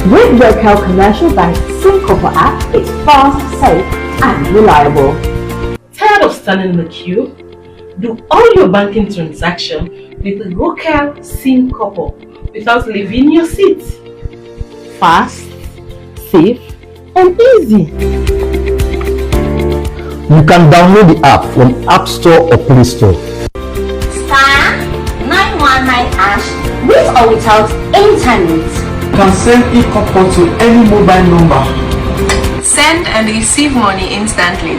With Rokel Commercial Bank's SimCopper app, it's fast, safe and reliable. Tired of standing in the queue? Do all your banking transactions with Rokel SimCopper without leaving your seat. Fast, safe and easy. You can download the app from App Store or Play Store. Star 919 hash with or without internet. You can send e-copper to any mobile number. Send and receive money instantly.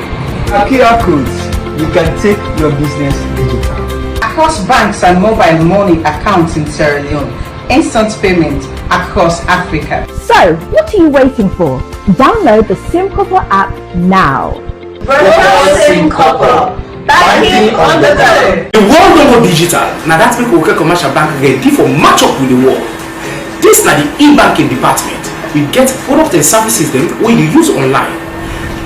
QR codes, you can take your business digital. Across banks and mobile money accounts in Sierra Leone. Instant payment across Africa. So, what are you waiting for? Download the SimCopper app now. Rokel SimCopper. Banking on the go. The world no go digital. Now that make Rokel Commercial Bank ready for match up with the world. This na the e-banking department. We get products and services them when you use online.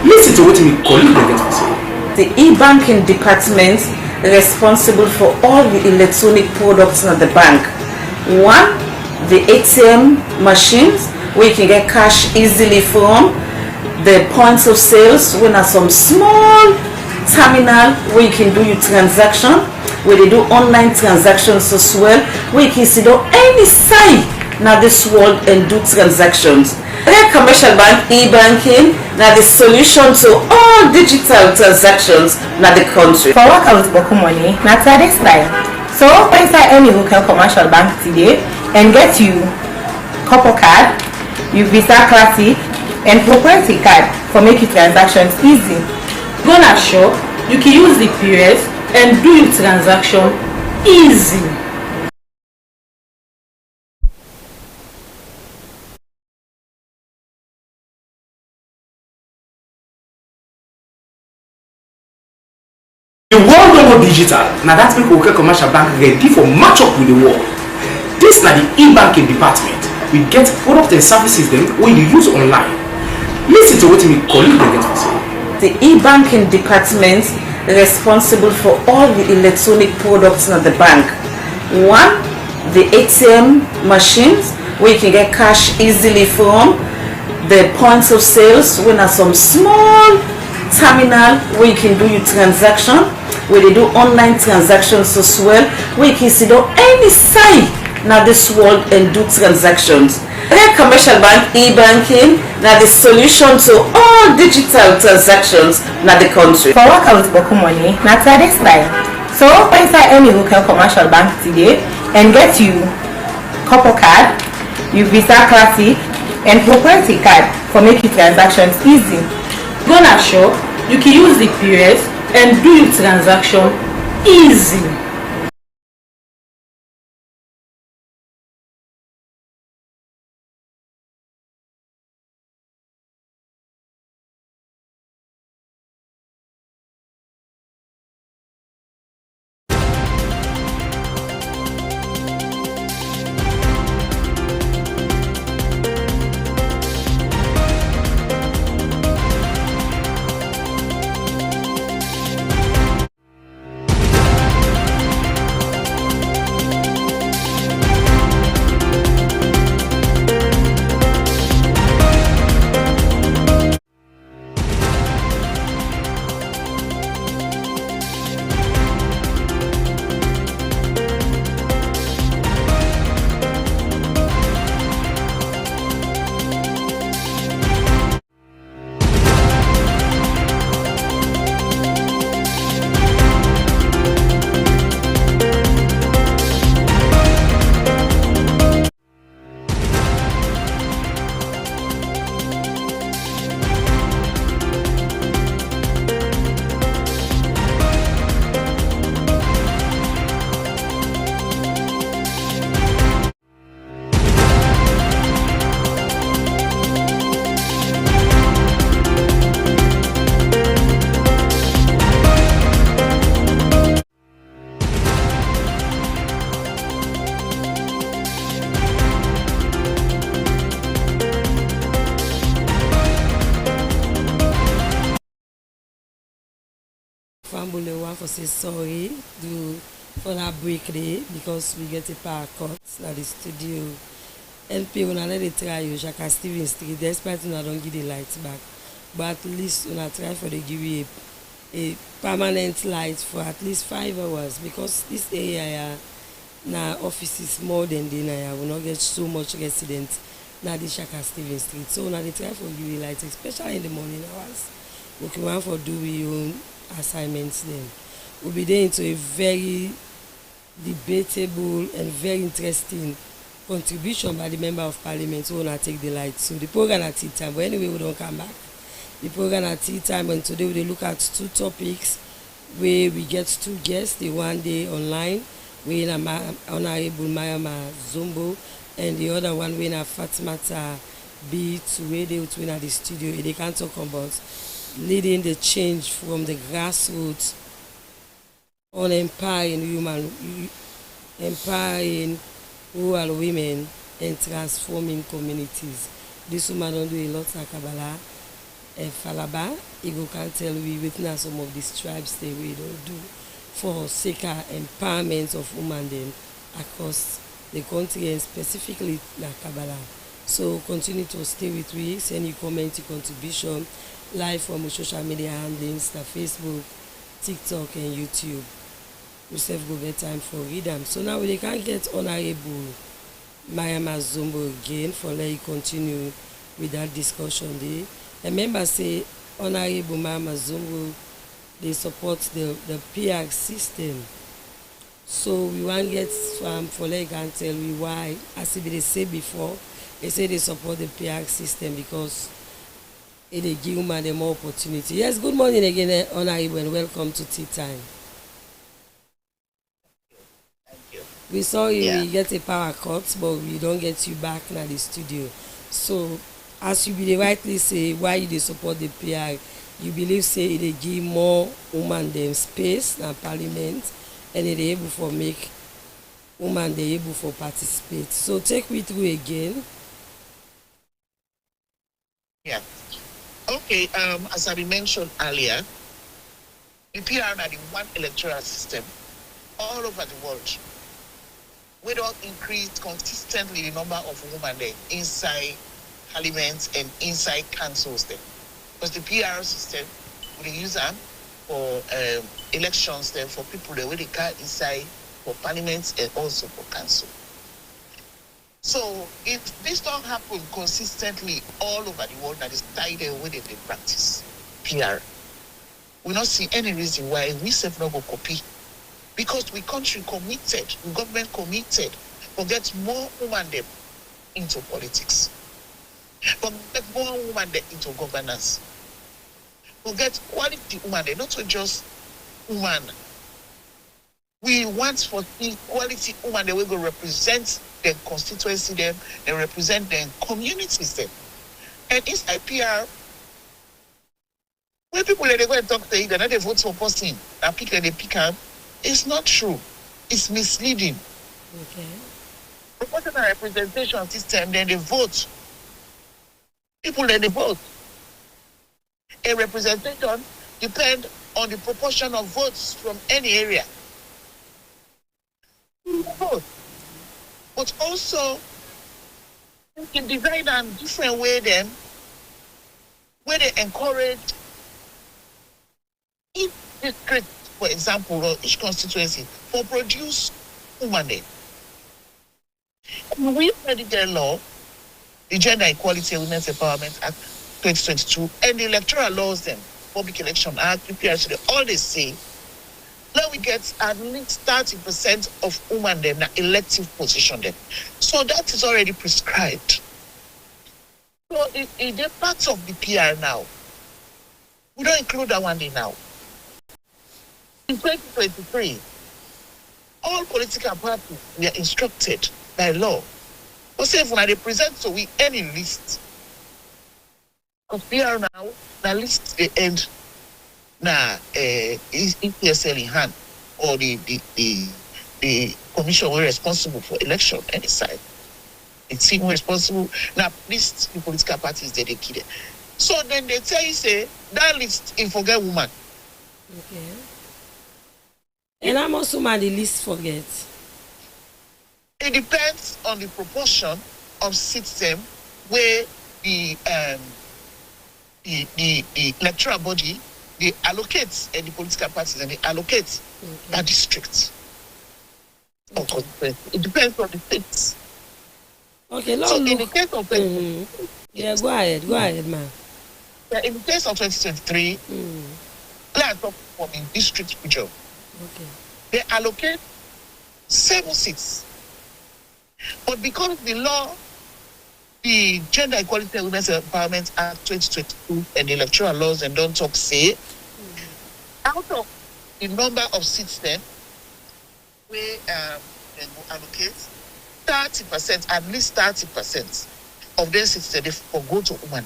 Listen to what my colleague get to say. The e-banking department responsible for all the electronic products in the bank. One, the ATM machines where you can get cash easily from. The points of sales when are some small terminal where you can do your transaction, where they do online transactions as well, where you can see on any site now this world and do transactions. Rokel Commercial Bank e-banking now the solution to all digital transactions now the country. For work with Boku Money, now this style. So inside any Rokel Commercial Bank today and get you Copper card, you Visa Classic and proprietary card for making transactions easy. Gonna show you can use the POS and do your transaction easy. The world no go digital. Now that make Rokel Commercial Bank ready for match up with the world. This na the e-banking department. We get products and services them when you use online. Listen to what my colleague get to say. The e-banking department responsible for all the electronic products in the bank. One, the ATM machines where you can get cash easily from. The points of sales when are some small terminal where you can do your transaction, where they do online transactions as well, where you can see on any site now this world and do transactions. Rokel Commercial Bank e-banking now the solution to all digital transactions now the country. For work with Boku Money, now this style. So inside any Rokel Commercial Bank today and get you Copper card, you Visa Classic and proprietary card for making transactions easy. Gonna show you can use the POS and do your transaction easy. Fambule want to say sorry for that break day because we get a power cut at the studio LP una let dey try you Shaka Steven Street despite una don give the light back, but at least una try for dey give you a permanent light for at least 5 hours, because this area na offices more than dey na will not get so much residents na the Shaka Steven Street, so una dey try for give you light, especially in the morning hours. Okay, one for do we own assignments then. We'll be there into a very debatable and very interesting contribution by the member of parliament who wanna take the light. So the program at tea time, but anyway we don't come back. The program at tea time, and today we look at 2 topics where we get 2 guests. The one day online, we in Honorable Mayama Zombo, and the other one we in Fatimata B to where they win at the studio. They can talk about leading the change from the grassroots on empowering rural women and transforming communities. This woman don't do a lot of Kabbalah and Falaba. Ego can tell we witness some of these tribes they we don't do for seeker empowerment of women then across the country and specifically na Kabbalah. So continue to stay with me, send your comment, your contribution live from social media handles na Facebook, TikTok and YouTube. We self go get time for read them. So now we can get Honorable Mayama Zombo again for let you continue with that discussion there. And members say Honorable Mayama Zombo they support the PR system. So we want get for let you can tell me why, as they say before, they say they support the PR system because it they give them more opportunity. Yes, good morning again, Honorable, and welcome to Tea Time. We saw you we get a power cut, but we don't get you back now the studio. So, as you be rightly say, why you dey support the PR, you believe say they give more women them space in parliament, and they able for make women they able for participate. So take me through again. Yeah. Okay. As I mentioned earlier, the PR are the one electoral system all over the world. We don't increase consistently the number of women there inside parliament and inside councils there. Because the PR system, we use them for elections there for people that they can inside for parliament and also for council. So if this don't happen consistently all over the world, that is tied with they practice PR, we don't see any reason why we self not go copy. Because we country committed, the government committed to get more women them into politics. To get more women them into governance. To get quality women them, not just women. We want for quality women that will go represent their constituency them, they represent their communities them. And inside PR, when people they go and talk to you, they vote for person, and pick and they pick up. It's not true. It's misleading. Okay. Proportional representation system, then they vote. People then they vote. A representation depends on the proportion of votes from any area. Vote. But also, you can design a different way then, where they encourage each district, for example, or each constituency, for produce women. We already get law, the Gender Equality and Women's Empowerment Act 2022, and the electoral laws, them, Public Election Act, PPRC, all they say, let we get at least 30% of women them in elective position them. So that is already prescribed. So in the parts of the PR now, we don't include that one day now. In 2023, all political parties were instructed by law. But say if they present so we any list, because PR now list the end EPSL in hand or the commission were responsible for election any side. It's team responsible now list the political parties that they kill. So then they tell you say that list in forget woman. Okay. And I'm also mad the list forget. It depends on the proportion of system where the electoral body they allocate and the political parties and they allocate per district. It depends on the states. Okay, so in the case of yeah, go ahead, ma'am. Yeah, in the case of 2023, let's talk from the district region. Okay. They allocate 7 seats. But because the law, the Gender Equality and Women's Empowerment Act 2022 and the electoral laws and don't talk say, out of the number of seats then, we they will allocate 30%, at least 30% of their seats they go to women.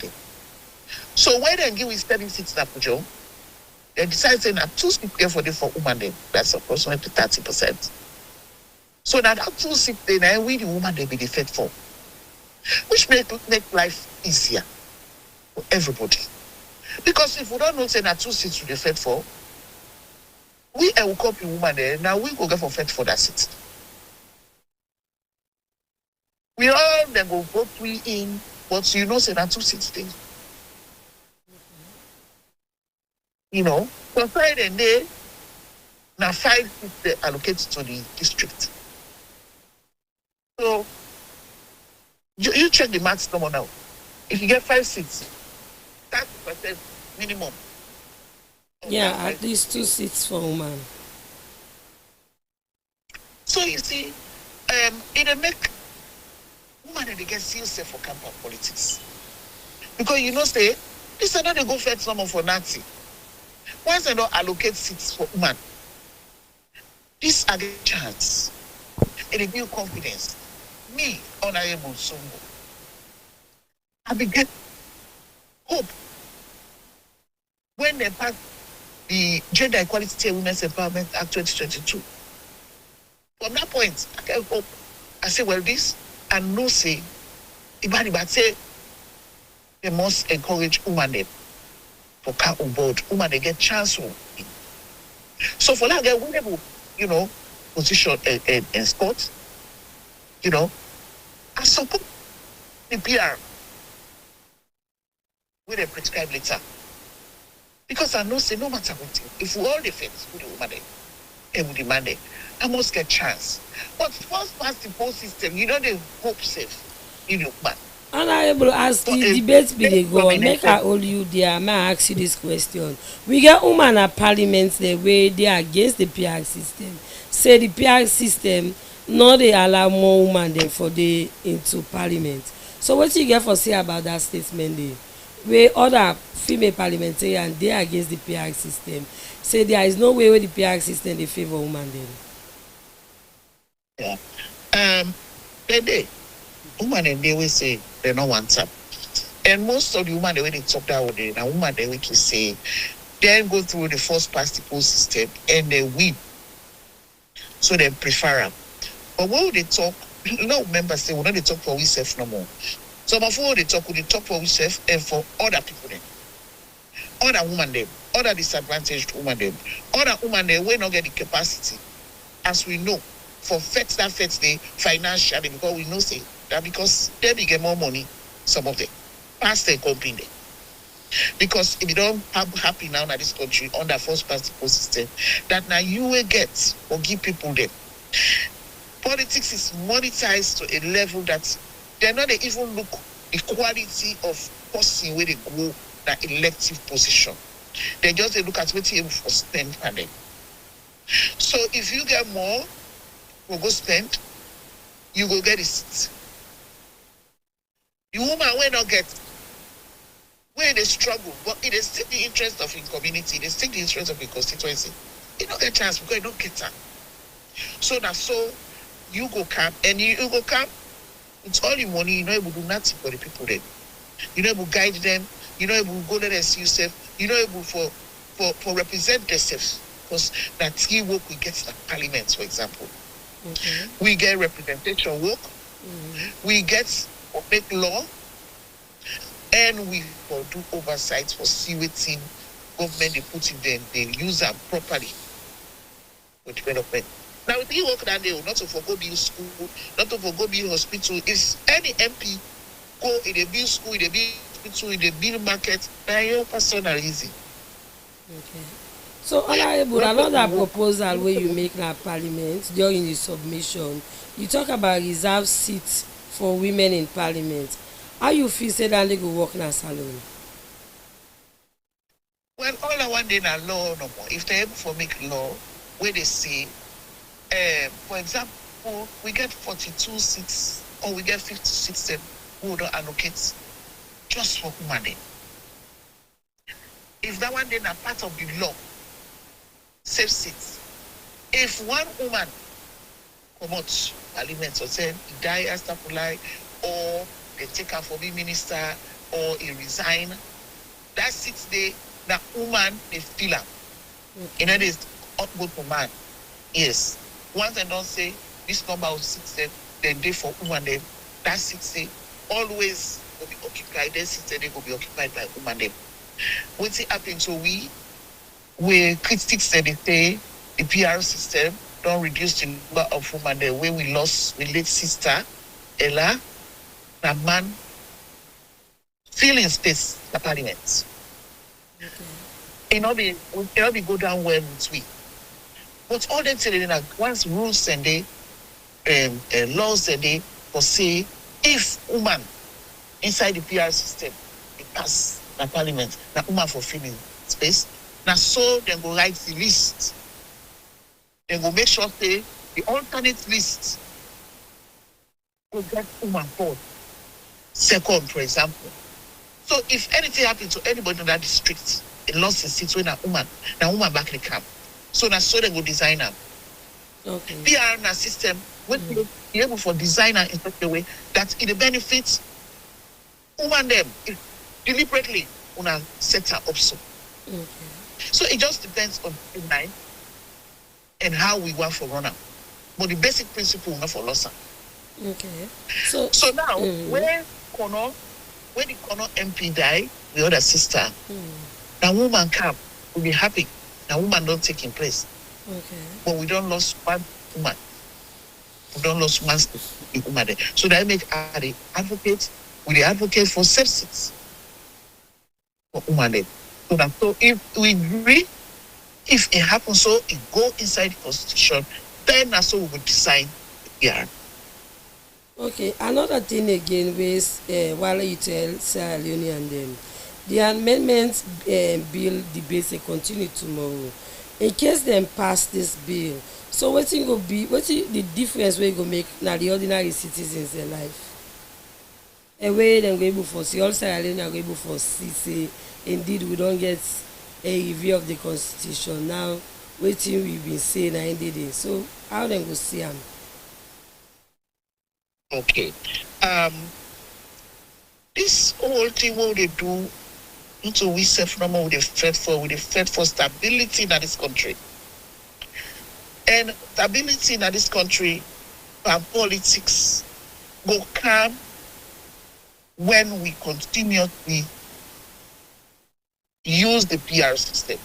So when they give us 30 seats in Abuja, they decide saying that 2 seats for women, that's approximately 30%. So that 2 seats then we the woman they be the fed for. Which make life easier for everybody. Because if we don't know say that 2 seats to be fed for, we will copy woman there, now we go get for fed for that seat. We all then go vote we in, but you know say that 2 seats there. You know, so Friday and day, now 5 seats they allocated to the district. So you check the maths number now. If you get 5 seats, 30% minimum. Yeah, at least 2 seats for women. So you see, it make women they get serious for campaign politics. Because you know, say, this is not they go fed someone for Nazi. Once they don't allocate seats for women, this are the chance. It give confidence. Me, Honorable Songo, I began hope when they passed the Gender Equality and Women's Empowerment Act 2022. From that point, I can hope. I say, well, this and no say, but say they must encourage women for car on board. Women they get chance to. So for that, they will, you know, position and sport, you know. I support the PR with a prescribed letter. Because I know, say, no matter what, if we all defend with the woman and with the man, I must get chance. But first past the post system, you know, they hope safe in the man. Honorable, as the debate be dey go, make I hold you there, may I ask you this question. We get women at parliament the way they are against the PR system. Say the PR system no dey allow more women than for the into parliament. So what you get for say about that statement there? Where other female parliamentarians they against the PR system. Say there is no way where the PR system they favor women then. Yeah. They women and they will say they don't want some. And most of the women the way they talk that way, now women they will say then go through the first past the post system and they win. So they prefer them. But when they talk, a lot of members say, well, not they talk for ourselves no more. So before they talk for ourselves and for other people then. Other women them, other disadvantaged women them, other women them will not get the capacity, as we know, for that day financially, because we know say that because they get more money, some of them, past their company there. Because if you don't have happy now in this country under first past the post system, that now you will get or give people them. Politics is monetized to a level that they're not even look the quality of person where they go that elective position. They just look at what you able for spend for them. So if you get more, we'll go spend, you will get it. The woman will not get where they struggle, but it is still the interest of your community, it is still the interest of your constituency. You don't get chance because you don't get time. So now so you go camp and you go camp, it's all your money, you're not able to do nothing for the people there. You're not able to guide them, you're not able to go there and see yourself, you're not able for represent themselves. Because that key work we get to parliament, for example. Mm-hmm. We get representation work, we get or make law, and we for do oversight for see what government they put in them, they use them properly for development. Now, if you work that day, not to forgo build school, not to forgo build hospital. If any MP go in a build school, in a build hospital, in a build market, now your personal easy. Okay. So, Honorable, another proposal where you make na Parliament during the submission, you talk about reserved seats for women in Parliament. How you feel say that they go work na salon? Well, all I want in a law no more. If they're able to make law where they say, for example, we get 42 seats or we get 56 who would allocate just for women. If that one then a part of the law, safe seats. If one woman come out parliament or say he die as Tapulai, or they take her for being minister, or he resign, that 6 day that woman they feel up. You know, there's upward for man. Yes. Once they don't say this number of 6 days, then they for woman them, that 6 day always will be occupied. Then 6 days they will be occupied by woman them. What's it happening? So we critics say they say the PR system don't reduce the number of women the way we lost the late sister Ella, a man filling space the parliament. It not be go down well with we. But all them saying that once rules and they laws and they for say if woman inside the PR system it pass the parliament, that woman for filling space. Now so they go write the list. They go make sure say the alternate list will get woman for second, for example. So if anything happens to anybody in that district, it lost a seat when a woman back in the camp. So now so they go design them. Okay. PR na system will be able for designer in such a way that it benefits woman them deliberately una set her up so. Okay. So it just depends on the mind and how we want for runner. But the basic principle not for loss. Okay. So now when the Kono MP die, the other sister, the woman come, we'll be happy. The woman don't take in place. Okay. But we don't lose one woman. We don't lose one woman there. So that make the advocate, we the advocate for safe seats for woman there. So if we agree, if it happens so it go inside the constitution, then that's so we will design the PR. Okay, another thing again was while you tell Sierra Leone and them, the amendment bill debate will continue tomorrow. In case them pass this bill, so what will be the difference we go make now the ordinary citizens in life? A way them go able for see all Sierra Leone are able for see say indeed we don't get a review of the constitution now. Waiting we've been saying and did it. So how them go see them? Okay. This whole thing what they do into we self normal with the fed for stability in this country. And stability in this country and politics will come when we continuously use the PR system.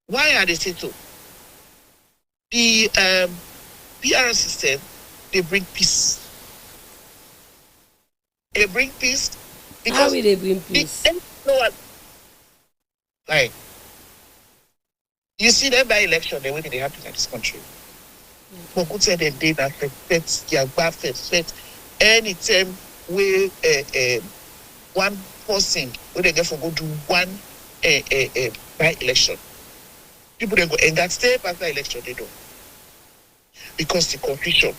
Why are they saying so? The PR system, they bring peace. They bring peace because how will they bring peace? Like, you see that by election, the way they happen in this country. But who said they did that first anytime we one person when they get for go do one by election. People then go and that step after election they do. Because the confusion.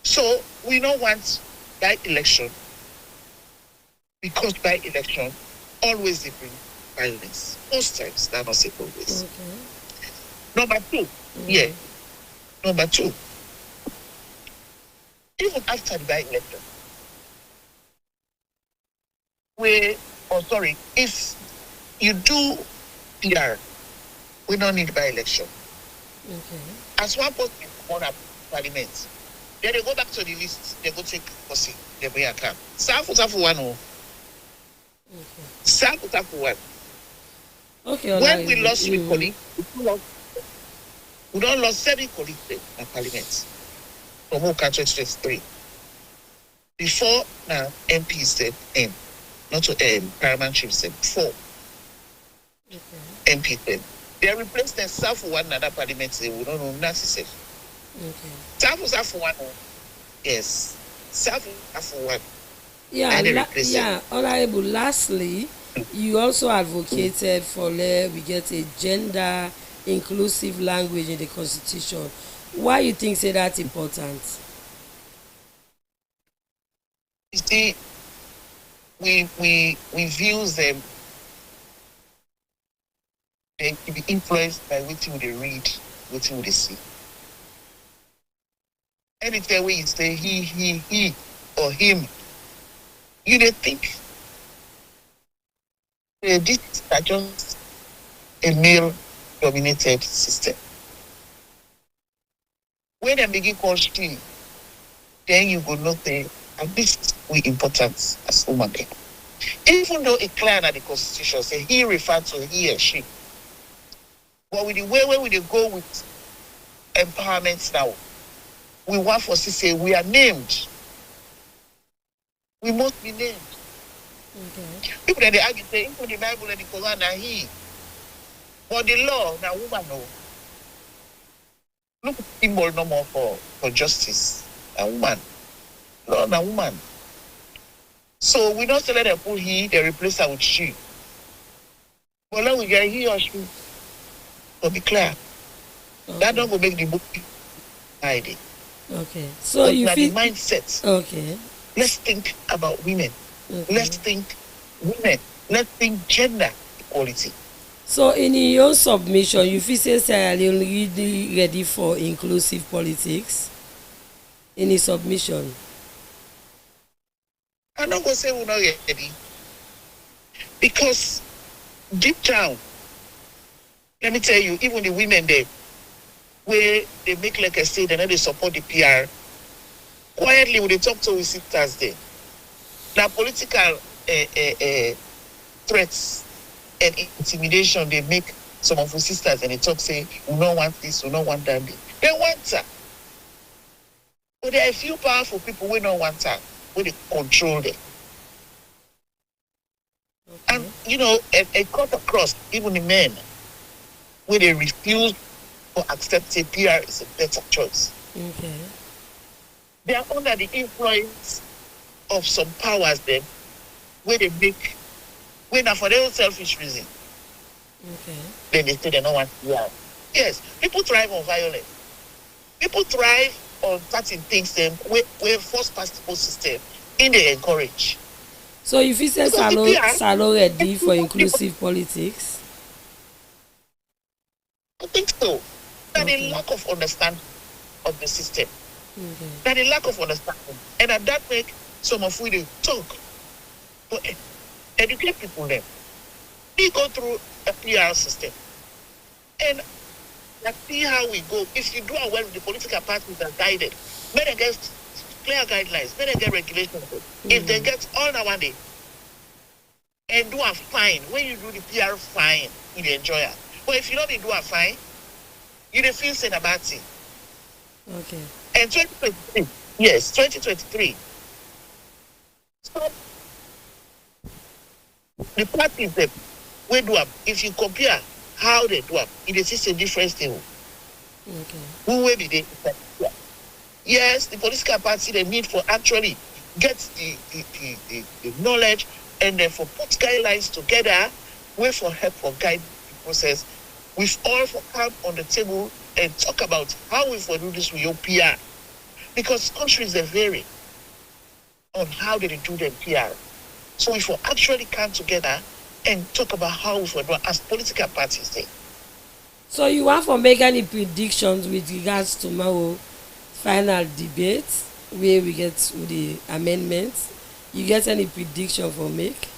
So we don't want by election because by election always they bring violence. Most times, that not say always. Okay. Number two, even after the by election, if you do PR, we don't need by election. Okay. As one person on a parliament, then they go back to the list, they go take Kosi, they bring a camp. Safu one. Safu one. Okay, when we lost with colleagues, we don't lost 7 colleagues in Parliament from Oka 2023. Before now, MPs said, not to Paramount Chief said 4 MPs said. They replaced themselves for one another Parliament. They will not know nothing. Self was for one. Yes, self was for one. Yeah, Honorable. Lastly, you also advocated for we get a gender inclusive language in the Constitution. Why you think say that's important? You see, we view them. They can be influenced by what they read, what they see. Anytime when you say he or him, you don't think this is just a male-dominated system. When they begin call she, then you go not say, at least we important as woman. Even though it clear in the Constitution say he referred to he or she. But with the way we go with empowerment now, we want for to say we are named. We must be named. Okay. People that they argue say, into the Bible and the Quran are he. But the law, now woman no. Look symbol no more for justice. A woman. Law na woman. So we don't say let them put he, they replace her with she. But now we get he or she. To be clear. Okay. That don't go make the book ID. Okay. So but you feel the mindset. Okay. Let's think about women. Okay. Let's think women. Let's think gender equality. So in your submission, you feel say Sierra Leone really ready for inclusive politics? In his submission? I'm not going to say we're not ready. Because deep down, let me tell you, even the women there, where they make like I say, they know they support the PR. Quietly, when they talk to our sisters there, now political threats and intimidation, they make some of our sisters and they talk, say, we don't want this, we don't want that. They want her. But there are a few powerful people who don't want her, where they control them. Okay. And, you know, a cut across, even the men, where they refuse or accept a PR is a better choice. Okay. They are under the influence of some powers then, where they make, when for their own selfish reason. Okay. Then they say they don't want PR. Yes, people thrive on violence. People thrive on certain things then, where first past the system, and they encourage. So if you say Salo ready for inclusive politics? I think so. That a lack of understanding of the system. Okay. That a lack of understanding. And that make some of we they talk. But educate people then. We go through a PR system. And let's see how we go. If you do away with the political parties that guided, may they get clear guidelines, may they get regulations. If they get all that one day and do a fine, when you do the PR fine, you enjoy it. But if you don't do a fine, you don't feel sad about it. Okay. And 2023, yes, 2023. So the parties that we do up, if you compare how they do up, it is a different thing. Okay. Who will be there? Yes, the political party they need for actually get the knowledge and then for put guidelines together, wait for help for guide the process. We've all for come on the table and talk about how we for do this with your PR. Because countries they vary on how they do their PR. So if we actually come together and talk about how we for do as political parties there. So you want to make any predictions with regards to tomorrow final debate where we get to the amendments? You get any prediction for make?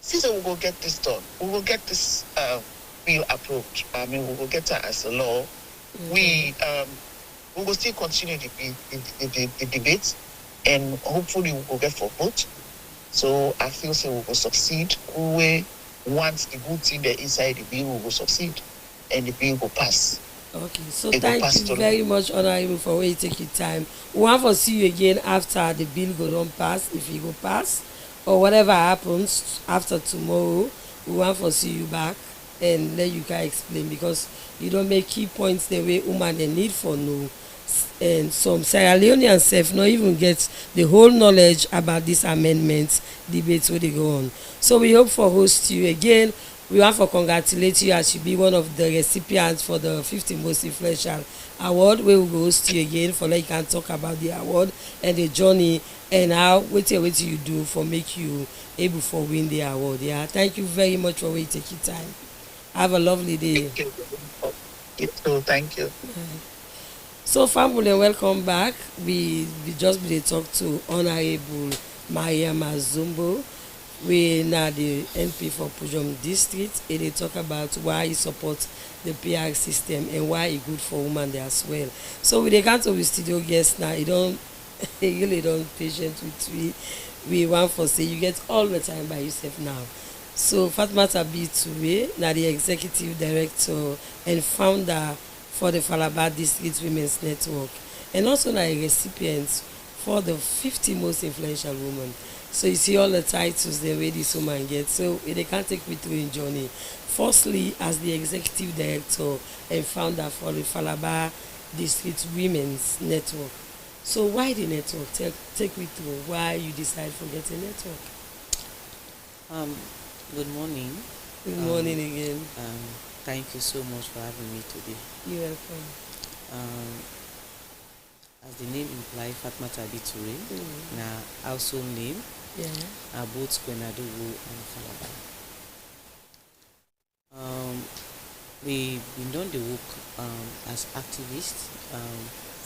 Since we will get this done, we will get this bill approved. I mean, we will get it as a law. We will still continue the debate, and hopefully we will get for vote. So I feel we will succeed. We want the good thing there inside the bill will succeed and the bill will pass. Okay, so It will thank pass you to very much, Honorable, for where you take your time. We want to see you again after the bill go don pass, if e go pass, or whatever happens after tomorrow. We want to see you back and let you guys explain, because you don make key points the way woman dey need for know, and some Sierra Leoneans sef no even get the whole knowledge about this amendment debate wey dey go on. So we hope for host you again. We want to congratulate you as you be one of the recipients for the 50 most influential award, wey we go host you again for let you can talk about the award and the journey and how wetin you do for make you able for win the award. Yeah, thank you very much for where you take your time. Have a lovely day. Thank you. You too. Thank you. So family, welcome back. We just be dey talk to Honorable Mariam Azumbo. We now the MP for Pujom District, and they talk about why he support the PR system and why it good for women there as well. So we dey count of the studio guests now. He really don't patient with me. We want for say you get all the time by yourself now. So Fatmata Toure, now the executive director and founder for the Falaba District Women's Network, and also now a recipient for the 50 most influential women. So you see all the titles the way this woman gets. So they can't take me through in journey. Firstly, as the executive director and founder for the Falaba District Women's Network. So why the network? Take me through why you decide to get a network. Good morning. Good morning again. Thank you so much for having me today. You're welcome. As the name implies, Fatmata Toure, na household name. Yeah. Both Kwenadowo and Falaba. We've been doing the work as activists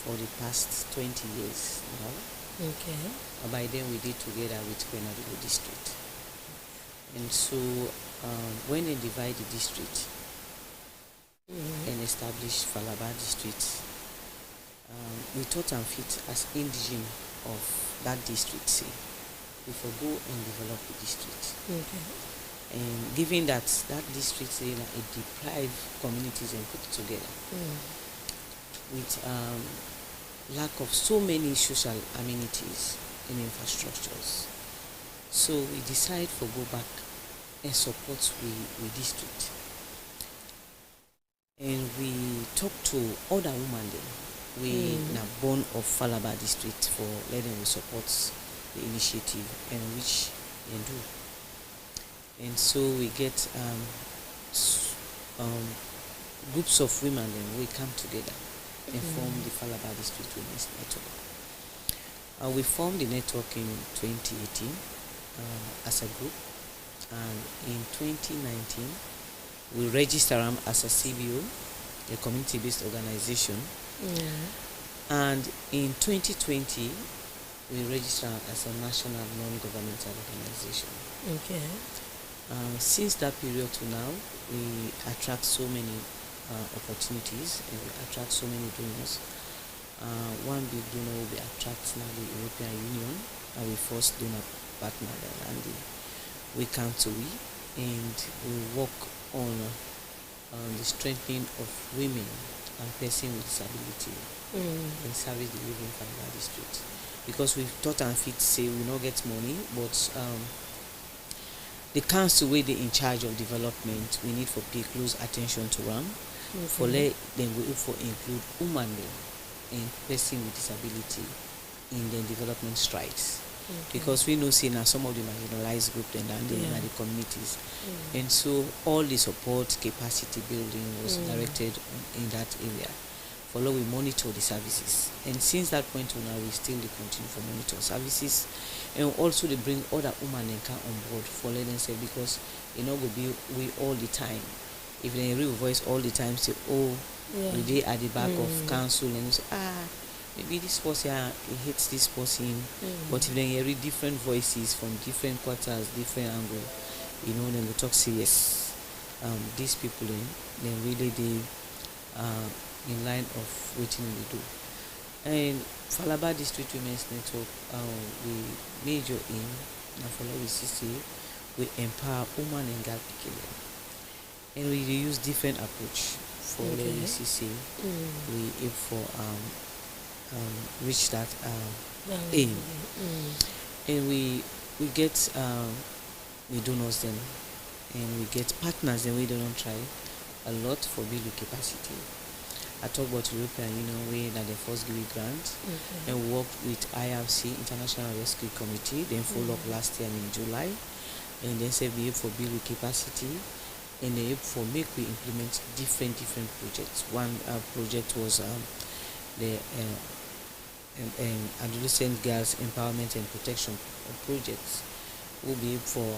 for the past 20 years now. Okay. By then we did together with Kwenadowo district. And so when they divide the district and establish Falaba district, we thought and fit as indigene of that district, say, we for go and develop the district. Okay. And given that district, say, like, it deprived communities and put together with lack of so many social amenities and infrastructures. So we decide to go back and support we district. And we talk to other women then. We now born of Falaba district for letting we support the initiative and which they do. And so we get groups of women then we come together and form the Falaba District Women's Network. We formed the network in 2018 as a group, and in 2019 we registered as a CBO, a community-based organization. And in 2020 we registered as a national non-governmental organization. Okay. Since that period to now, we attract so many opportunities and we attract so many donors. One big donor will be attract now the European Union, and we first donor partner there, and we come to and we work on the strengthening of women and persons with disability in service delivery in Falaba district. Because we thought and fit say we not get money, but the council where they in charge of development, we need for pay close attention to them. For let them go for include women and person with disability in the development strides. Because we know say now some of the marginalized group and they in the communities. And so all the support capacity building was directed in that area. Follow we monitor the services, and since that point to now we still continue for monitor services, and also they bring other women and come on board for let them say, because you know go be we all the time. If they real voice all the time say, oh, we at the back of council and say, maybe this person he hates this person, but if they hear different voices from different quarters, different angle, you know, then we talk say yes, these people then really they in line of what we do. And Falaba District Women's Network, we major in follow we see we empower women and girl pikin dem. And we dey use different approach for the CC. We aim for reach that aim. And we get the donors then, and we get partners then we don't try a lot for building capacity. I talk about European Union way that they first give grant, and we work with IRC, International Rescue Committee, then follow up last year in July, and then say we for building capacity, and they for make we implement different projects. One project was the adolescent girls empowerment and protection projects. We'll be able for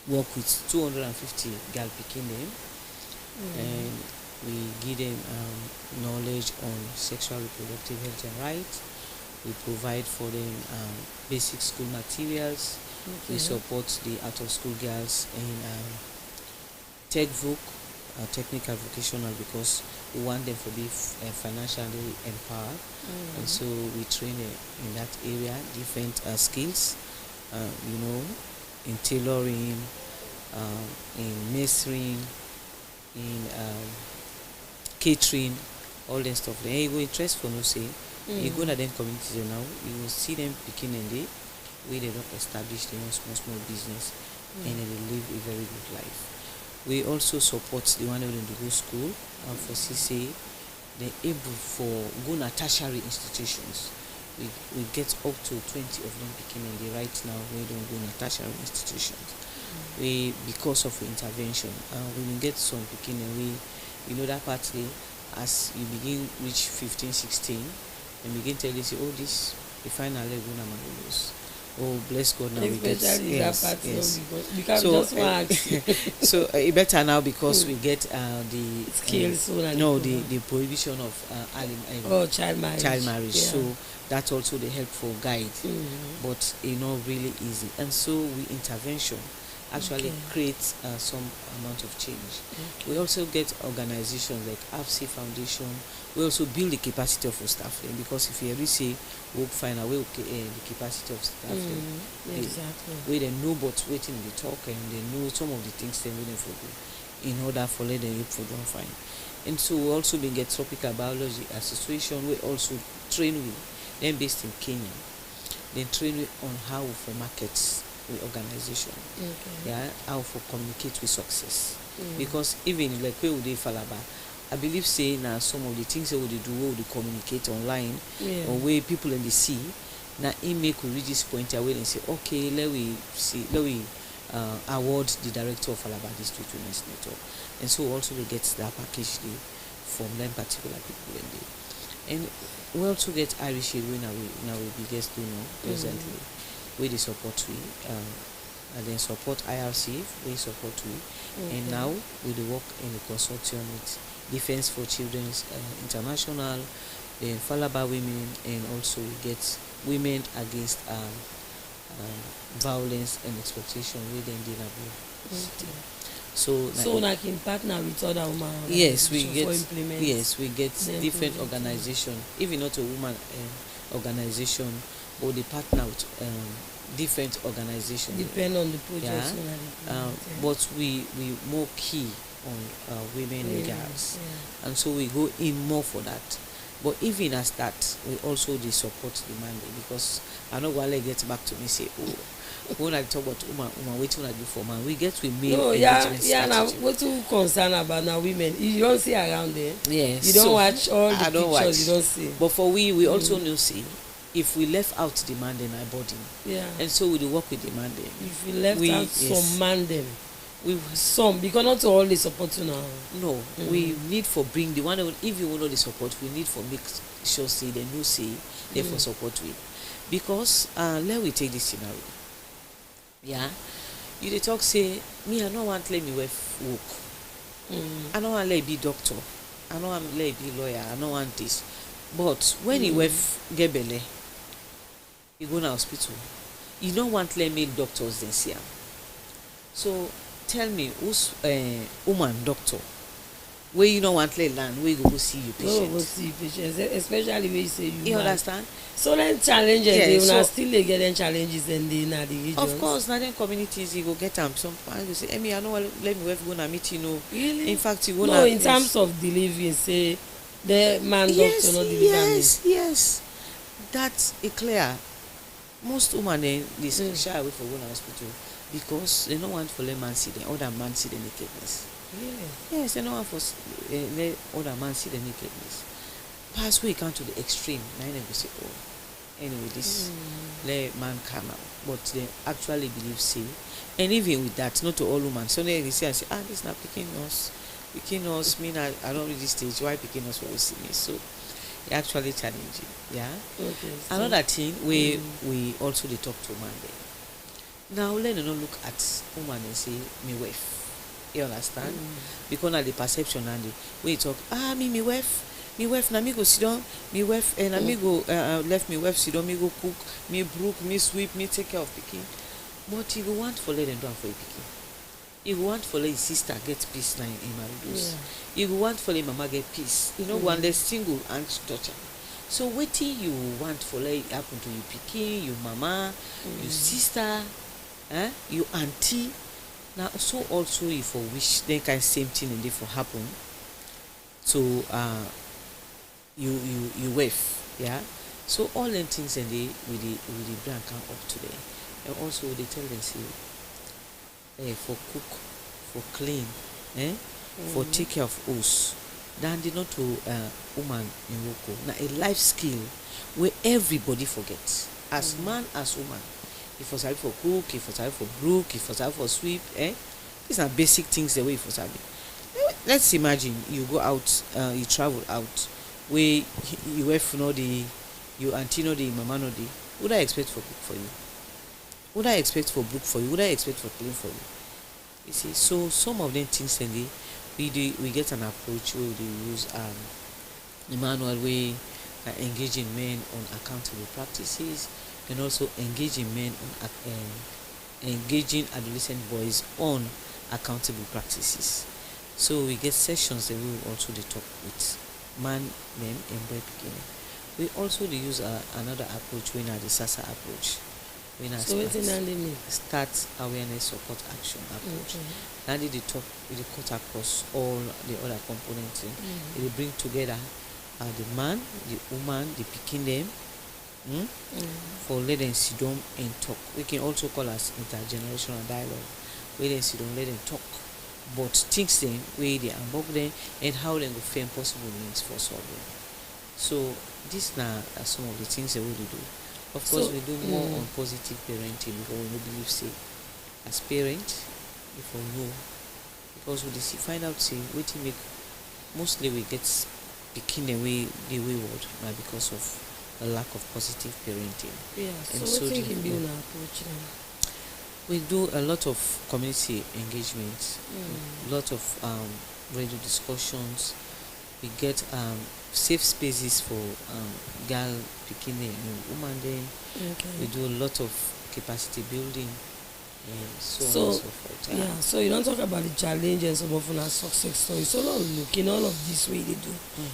work with 250 girl picking them, and we give them knowledge on sexual reproductive health and rights. We provide for them basic school materials. We support the out of school girls in technical vocational, because we want them to be financially empowered, and so we train in that area different skills, in tailoring, in mastering, in catering, all that stuff. Then you go interest for no say. You go to them communities now, you will see them picking and they where they don't establish their own small business, and they live a very good life. We also support the one in the go school for CCA. They're able for go to tertiary institutions. We get up to 20 of them picking and they right now we don't go to tertiary institutions. We because of intervention, we will get some picking and we that partly as you begin reach 15, 16, and begin tell you say, oh, this the final level na lose. Oh, bless God, now we get yes. So better now because we get the skills. The prohibition of child marriage. Yeah. So that's also the helpful guide, but really easy. And so we intervention actually creates some amount of change. We also get organizations like AFC Foundation. We also build the capacity of our staff, because if you ever say we'll find a way the capacity of staff, where they know but waiting they talk and they know some of the things they're waiting for in order for let them for don't find. And so we also get Tropical Biology Association. We also train with them based in Kenya. Then train with on how for markets with organization, how for communicate with success, because even like where would they Falaba, I believe say now some of the things that would they do would they communicate online or where people in the sea now it make we reach this point away and say okay let we award the director of Falaba District Women's Network, and so also they get that package from them particular people in there. And we also get Irish Aid now we biggest donor presently. We the support and then support IRC, we support and now we the work in the consortium with Defense for Children's International, then Falaba Women, and also we get Women Against Violence and Exploitation within the So I can partner with other women. Yes, we get different organization, even not a woman organization, or the partner with different organizations. Depend on the project. But we more key on women and girls, and so we go in more for that. But even as that, we also the support the mandate, because I know while I get back to me say, when I talk about woman waiting I do for man, we get with male engagement strategy. Now what you concerned about now women, you don't see around there. Yes, you don't watch all the pictures. You don't see. But for we also know see. If we left out the man, then I body. And so we do work with the man then. If we left out some man then, because not all they support you now. No, we need for bring the one that if you want all the support, we need for make sure say they no say therefore support we, because let we take this scenario. You dey talk say me I don't want let me work. I don't want let be doctor. I don't want let be lawyer. I don't want this. But when you get belle, you go to hospital, you don't want let male doctors then see him. So tell me who's woman doctor where you don't want to land, where you go see your No, patient. go see patients, especially when you say you You mad. understand? So then challenges, Yeah, they will so- still dey get them challenges in the regions. Of course, now then communities you go get them. Some people go say, "Emi, I know let me go na meet you know." Really? In fact, you go No, na in terms of delivery, say the man doctor not deliver me. yes. That's clear. Most women they shy away from going to hospital because they don't want for let man see them, other man see the nakedness. Yeah. Yes, they don't want for let other man see the nakedness. Pass we come to the extreme. Now they go say, oh, anyway, this let man come out, but they actually believe say, and even with that, not to all women. So they say, this is not picking us. Mean I don't reach this stage. Why picking us when we see me? So it actually challenging. Yeah. Okay. Another thing we also they talk to man there. Now let them not look at woman and say me wife. You understand? Because now the perception and the way you talk, me wife na me go sit down, me wife and me go left me wife sit down, me go cook, me brook, me sweep, me take care of pikin. But you go want for let them do for a pikin. You go want for let his sister get peace now in marriage. You go want for let mama get peace. You know, one less single and daughter. So wetin you want for let happen to your pikin, your mama, your sister, your auntie. Now so also if for wish then kind same thing and for happen to you wife, yeah. So all them things and they with the brand come up today. And also they tell them say for cook, for clean, for take care of us. Then they not to woman in Woko. Now a life skill where everybody forgets. As man as woman. If for sorry for cook, if for sorry for brook, if for sorry for sweep, these are basic things the way for sorry. Let's imagine you go out, you travel out, where you wife know the, your auntie know the, mama know the. Would I expect for cook for you? Would I expect for brook for you? Would I expect for clean for you? You see, so some of them things and we get an approach where we use the manual way engaging men on accountable practices and also engaging men on engaging adolescent boys on accountable practices. So we get sessions that we will also talk with men and boy beginning. We also use another approach when the SASA approach. So what's in the start awareness support action approach. Now they talk with the cut across all the other components. They bring together the man, the woman, the picking them for let them sit down and talk. We can also call us intergenerational dialogue. Where they sit down, let them talk. But things then where they unbox them and how they go find possible means for solving. So these now are some of the things that we do. Of course, we do more on positive parenting because we believe, say, as parents, if we know, because we find out, say, what to make, mostly we get picking the wayward now because of a lack of positive parenting. Yeah, and so what can be an approach now? We do a lot of community engagement, a lot of radio discussions. We get safe spaces for girl picking and woman then. We do a lot of capacity building and so on and so forth. Yeah, so you don't talk about the challenge and some of our success stories. So now looking all of this way they do